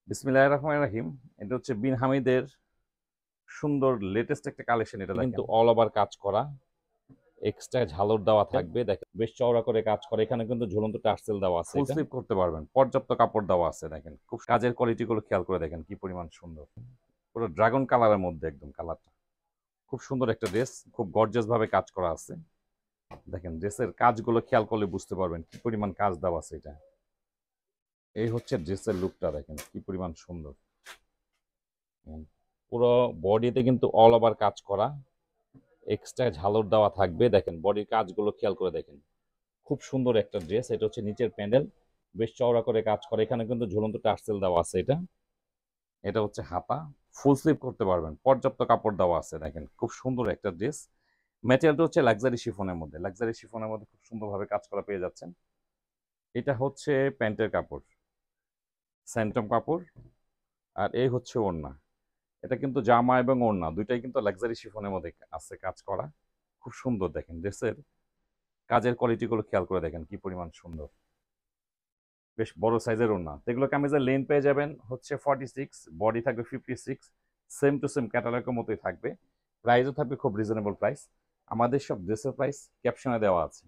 বিসমিল্লাহির রহমানির রহিম। এটা হচ্ছে বিন হামিদের সুন্দর লেটেস্ট একটা কালেকশন। এটা কিন্তু অল ওভার কাজ করা, এক্সট্রা ঝালর দেওয়া থাকবে। দেখেন বেশ চওড়া করে কাজ করে, এখানে কিন্তু ঝুলন্ত টার্সেল দেওয়া আছে, ফুল স্লিভ করতে পারবেন, পর্যাপ্ত কাপড় দেওয়া আছে। দেখেন খুব কাজের কোয়ালিটি গুলো খেয়াল করে দেখেন কি পরিমাণ সুন্দর, পুরো ড্রাগন কালারের মধ্যে একদম কালারটা খুব সুন্দর একটা ড্রেস, খুব গর্জিয়াস ভাবে কাজ করা আছে। দেখেন ড্রেসের কাজগুলো খেয়াল করলে বুঝতে পারবেন কি পরিমাণ কাজ দেওয়া আছে। এটা এই হচ্ছে ড্রেসের লুকটা, দেখেন কি পরিমাণ সুন্দর। পুরো বডিতে কিন্তু অল ওভার কাজ করা, এক্সট্রা ঝালর দেওয়া থাকবে। দেখেন বডির কাজগুলো খেয়াল করে দেখেন, খুব সুন্দর একটা ড্রেস। এটা হচ্ছে নিচের প্যান্ডেল, বেশ চওড়া করে কাজ করে, এখানে কিন্তু ঝুলন্ত টার্সেল দেওয়া আছে। এটা এটা হচ্ছে হাতা, ফুল স্লিভ করতে পারবেন, পর্যাপ্ত কাপড় দেওয়া আছে। দেখেন খুব সুন্দর একটা ড্রেস। ম্যাটেরিয়ালটা হচ্ছে লাক্সারি শিফনের মধ্যে খুব সুন্দরভাবে কাজ করা পেয়ে যাচ্ছেন। এটা হচ্ছে প্যান্টের কাপড়, স্যান্টম কাপড়। আর এই হচ্ছে ওড়না। এটা কিন্তু জামা এবং ওড়না দুইটাই কিন্তু লাক্সারি শিফনের মধ্যে আছে কাজ করা, খুব সুন্দর। দেখেন ড্রেসের কাজের কোয়ালিটি গুলো খেয়াল করে দেখেন কি পরিমাণ সুন্দর। বেশ বড় সাইজের ওড়না। তো এগুলো কামিজের লেন পেয়ে যাবেন হচ্ছে 46, বডি থাকবে 56, সেম টু সেম ক্যাটালগের মতোই থাকবে। প্রাইসও থাকবে খুব রিজনেবল প্রাইস। আমাদের সব ড্রেসের প্রাইস ক্যাপশনে দেওয়া আছে।